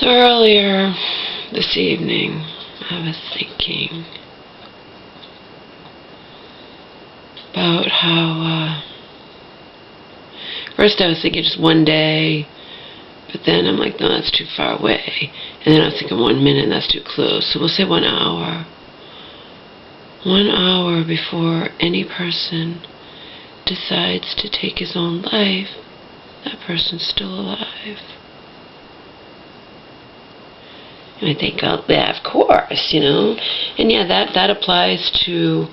So earlier this evening, I was thinking about how, first I was thinking just one day, but then I'm like, no, that's too far away. And then I was thinking 1 minute, and that's too close. So we'll say 1 hour. 1 hour before any person decides to take his own life, that person's still alive. And I think, oh, yeah, of course, you know. And yeah, that applies to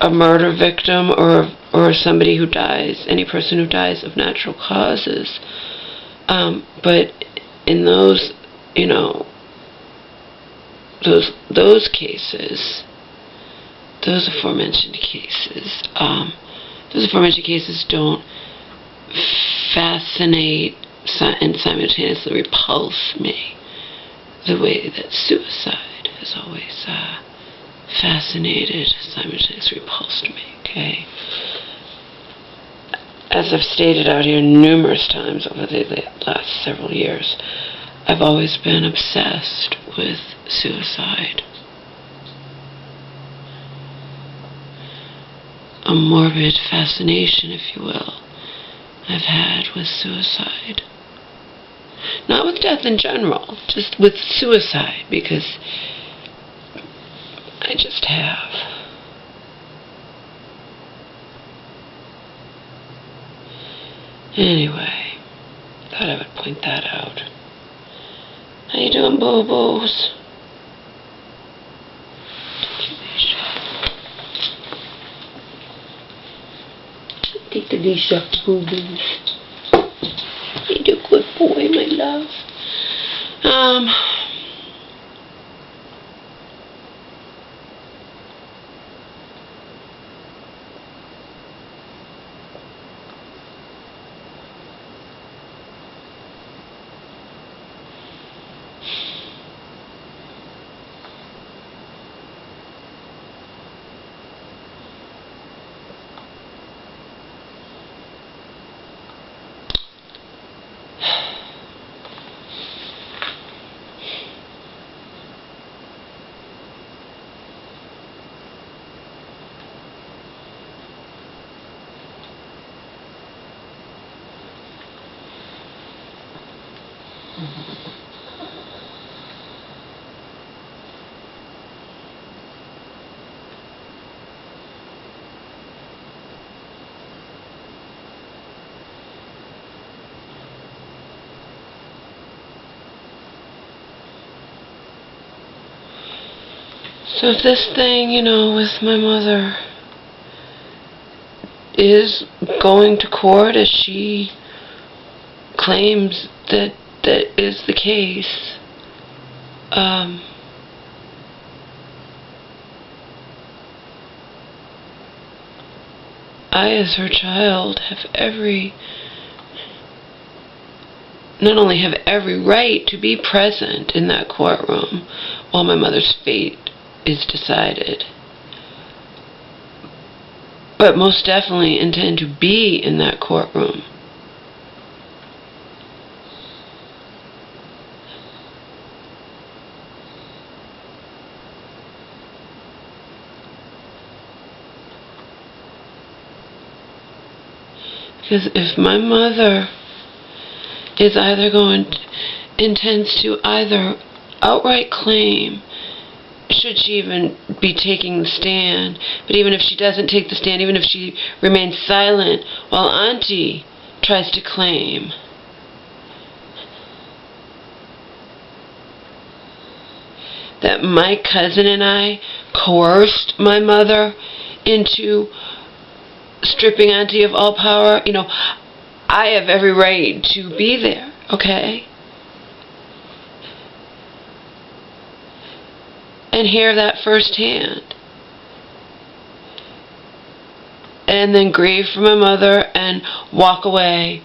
a murder victim or somebody who dies, any person who dies of natural causes. But in those, you know, those cases, those aforementioned cases don't fascinate and simultaneously repulse me the way that suicide has always fascinated, simultaneously repulsed me, okay? As I've stated out here numerous times over the last several years, I've always been obsessed with suicide. A morbid fascination, if you will, I've had with suicide. Not with death in general, just with suicide, because I just have. Anyway, thought I would point that out. How you doing, boo-boos? Take the leash off, boo-boos. You're a good boy, my love. So if this thing, you know, with my mother is going to court as she claims that is the case, I, as her child, not only have every right to be present in that courtroom while my mother's fate is decided, but most definitely intend to be in that courtroom. Because if my mother is intends to either outright claim, should she even be taking the stand, but even if she doesn't take the stand, even if she remains silent while Auntie tries to claim, that my cousin and I coerced my mother into stripping Auntie of all power, you know, I have every right to be there, okay? And hear that firsthand. And then grieve for my mother and walk away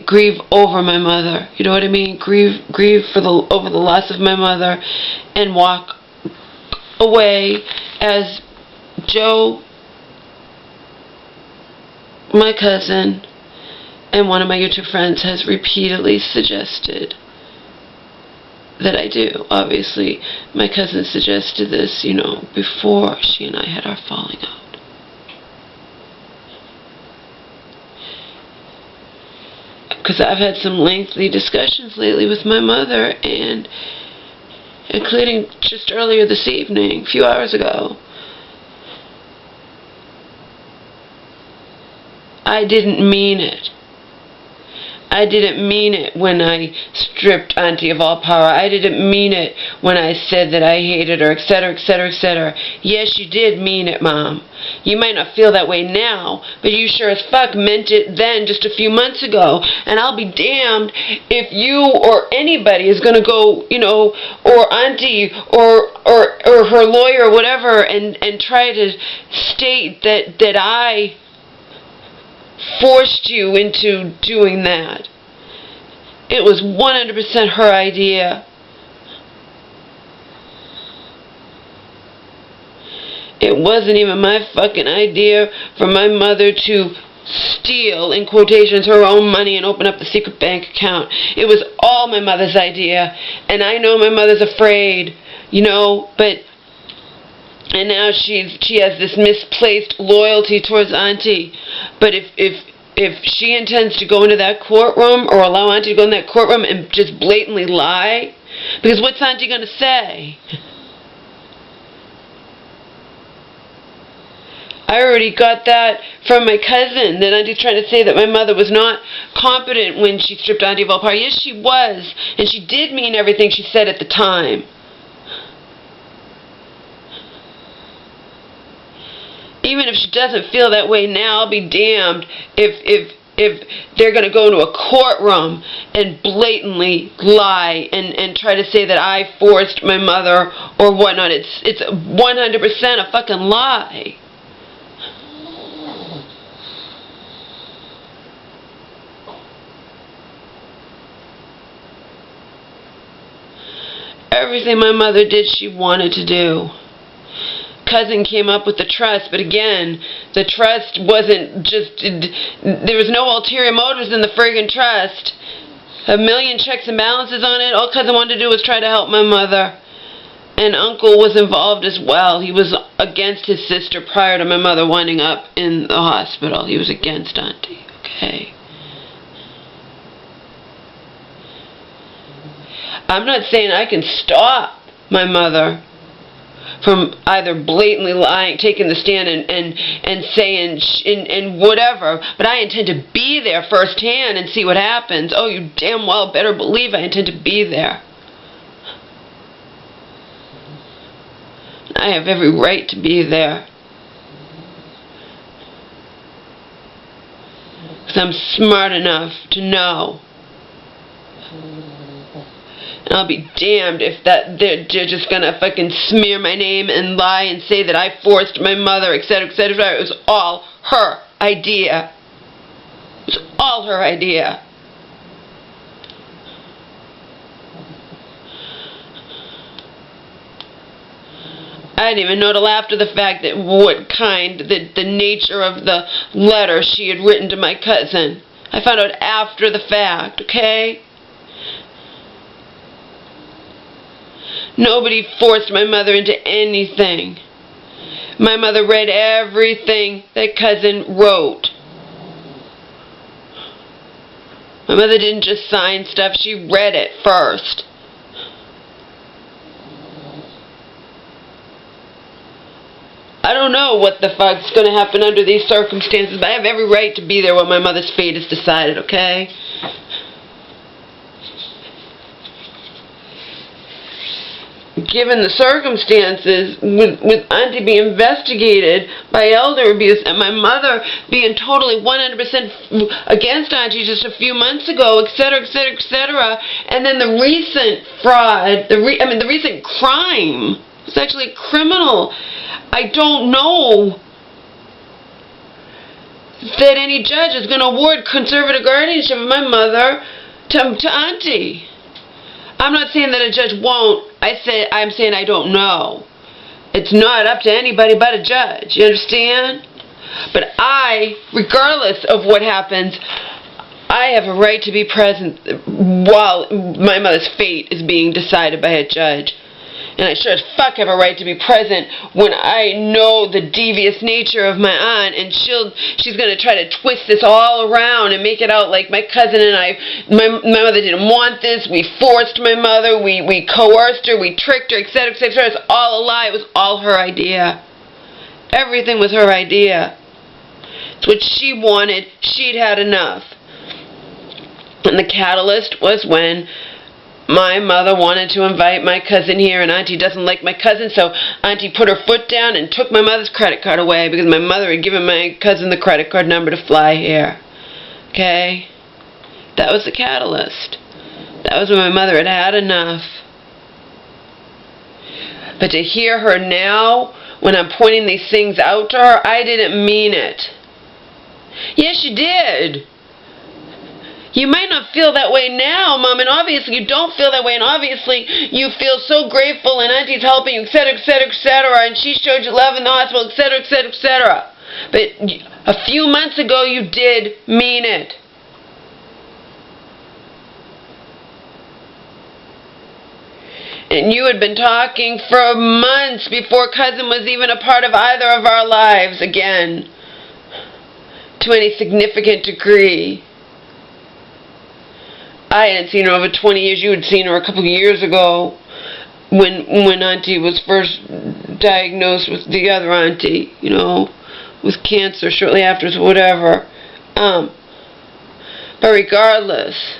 grieve over my mother. You know what I mean? Grieve over the loss of my mother and walk away as Joe, my cousin, And one of my YouTube friends has repeatedly suggested that I do. Obviously, my cousin suggested this, before she and I had our falling out. Because I've had some lengthy discussions lately with my mother, and including just earlier this evening, a few hours ago. I didn't mean it. I didn't mean it when I stripped Auntie of all power. I didn't mean it when I said that I hated her, etc., etc., etc. Yes, you did mean it, Mom. You might not feel that way now, but you sure as fuck meant it then, just a few months ago. And I'll be damned if you or anybody is going to go, or Auntie or her lawyer or whatever, and try to state that I forced you into doing that. It was 100% her idea. It wasn't even my fucking idea for my mother to steal, in quotations, her own money and open up the secret bank account. It was all my mother's idea. And I know my mother's afraid, but... And now she has this misplaced loyalty towards Auntie. But if she intends to go into that courtroom, or allow Auntie to go in that courtroom and just blatantly lie, because what's Auntie going to say? I already got that from my cousin, that Auntie's trying to say that my mother was not competent when she stripped Auntie of all power. Yes, she was. And she did mean everything she said at the time. Even if she doesn't feel that way now, I'll be damned if they're going to go into a courtroom and blatantly lie and try to say that I forced my mother or whatnot. It's 100% a fucking lie. Everything my mother did, she wanted to do. Cousin came up with the trust, but again, the trust wasn't just, there was no ulterior motives in the friggin' trust. 1 million checks and balances on it. All Cousin wanted to do was try to help my mother. And Uncle was involved as well. He was against his sister prior to my mother winding up in the hospital. He was against Auntie, okay? I'm not saying I can stop my mother from either blatantly lying, taking the stand and saying and whatever, but I intend to be there firsthand and see what happens. Oh, you damn well better believe I intend to be there. I have every right to be there. Because I'm smart enough to know. And I'll be damned if they're just gonna fucking smear my name and lie and say that I forced my mother, etc., etc. It was all her idea. It was all her idea. I didn't even know till after the fact that the nature of the letter she had written to my cousin. I found out after the fact, okay? Nobody forced my mother into anything. My mother read everything that Cousin wrote. My mother didn't just sign stuff, she read it first. I don't know what the fuck's going to happen under these circumstances, but I have every right to be there when my mother's fate is decided, okay? Given the circumstances, with Auntie being investigated by elder abuse and my mother being totally 100% against Auntie just a few months ago, etc., etc., etc., and then the recent fraud, the recent crime, it's actually criminal. I don't know that any judge is going to award conservative guardianship of my mother to Auntie. I'm not saying that a judge won't. I'm saying I don't know. It's not up to anybody but a judge. You understand? But regardless of what happens, I have a right to be present while my mother's fate is being decided by a judge. And I sure as fuck have a right to be present when I know the devious nature of my aunt, and she's going to try to twist this all around and make it out like my cousin and my mother didn't want this, we forced my mother, we coerced her, we tricked her, etc., etc. It's all a lie. It was all her idea. Everything was her idea. It's what she wanted. She'd had enough. And the catalyst was when my mother wanted to invite my cousin here, and Auntie doesn't like my cousin, so Auntie put her foot down and took my mother's credit card away because my mother had given my cousin the credit card number to fly here. Okay? That was the catalyst. That was when my mother had had enough. But to hear her now, when I'm pointing these things out to her, I didn't mean it. Yes, you did. You might not feel that way now, Mom, and obviously you don't feel that way, and obviously you feel so grateful, and Auntie's helping you, etc., etc., etc., and she showed you love in the hospital, etc., etc., etc. But a few months ago you did mean it. And you had been talking for months before cousin was even a part of either of our lives again, to any significant degree. I hadn't seen her over 20 years. You had seen her a couple of years ago when Auntie was first diagnosed with the other Auntie, you know, with cancer shortly after, so whatever. But regardless,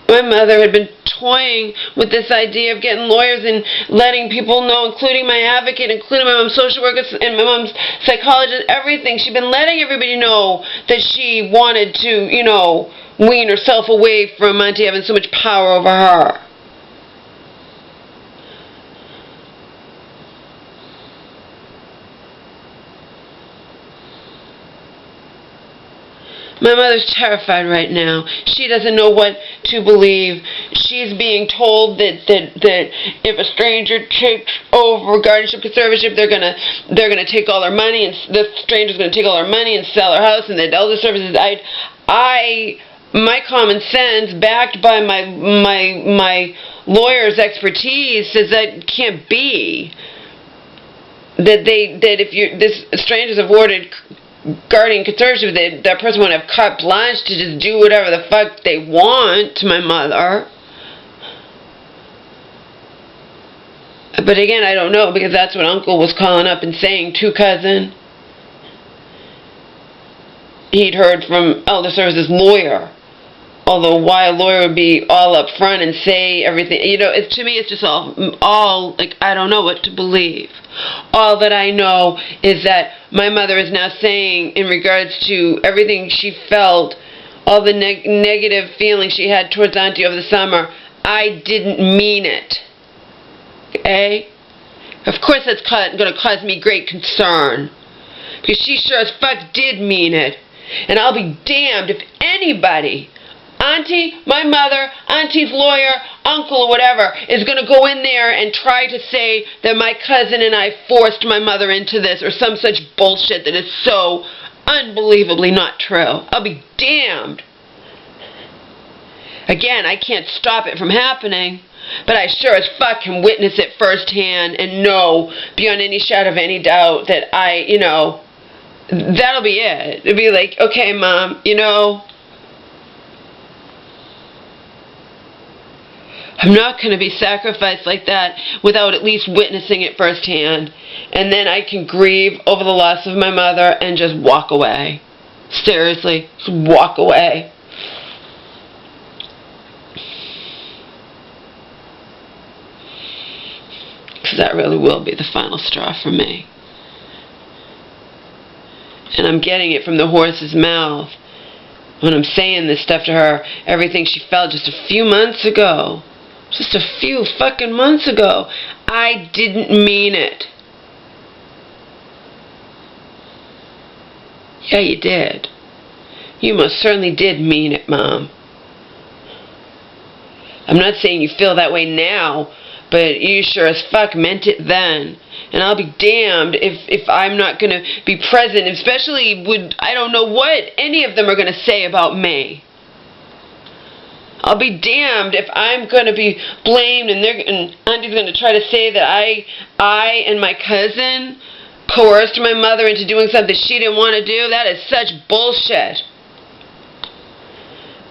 my mother had been toying with this idea of getting lawyers and letting people know, including my advocate, including my mom's social worker and my mom's psychologist, everything. She'd been letting everybody know that she wanted to, you know, wean herself away from Auntie having so much power over her. My mother's terrified right now. She doesn't know what to believe. She's being told that if a stranger takes over guardianship conservatorship, they're gonna take all her money, and the stranger's gonna take all her money and sell her house, and the elder services. My common sense, backed by my lawyer's expertise, says that can't be. That if this stranger's awarded guardian conservatorship, that person won't have carte blanche to just do whatever the fuck they want to my mother. But again, I don't know, because that's what Uncle was calling up and saying to cousin. He'd heard from Elder Services' lawyer. Although why a lawyer would be all up front and say everything, you know, to me it's just all like, I don't know what to believe. All that I know is that my mother is now saying, in regards to everything she felt, all the negative feelings she had towards Auntie over the summer, I didn't mean it. Okay? Of course that's going to cause me great concern, because she sure as fuck did mean it. And I'll be damned if anybody, Auntie, my mother, Auntie's lawyer, uncle, or whatever, is going to go in there and try to say that my cousin and I forced my mother into this, or some such bullshit that is so unbelievably not true. I'll be damned. Again, I can't stop it from happening, but I sure as fuck can witness it firsthand and know beyond any shadow of any doubt that you know, that'll be it. It'll be like, okay, Mom, you know, I'm not going to be sacrificed like that without at least witnessing it firsthand. And then I can grieve over the loss of my mother and just walk away. Seriously, just walk away. Because that really will be the final straw for me. And I'm getting it from the horse's mouth when I'm saying this stuff to her, everything she felt just a few months ago. Just a few fucking months ago. I didn't mean it. Yeah, you did. You most certainly did mean it, Mom. I'm not saying you feel that way now, but you sure as fuck meant it then. And I'll be damned if I'm not going to be present, especially when I don't know what any of them are going to say about me. I'll be damned if I'm going to be blamed and Auntie's going to try to say that I and my cousin coerced my mother into doing something she didn't want to do. That is such bullshit.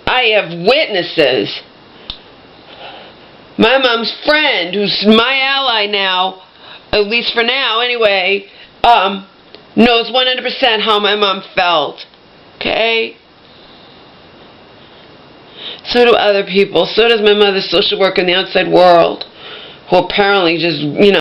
I have witnesses. My mom's friend, who's my ally now, at least for now anyway, knows 100% how my mom felt. Okay? So do other people. So does my mother's social worker in the outside world, who apparently just,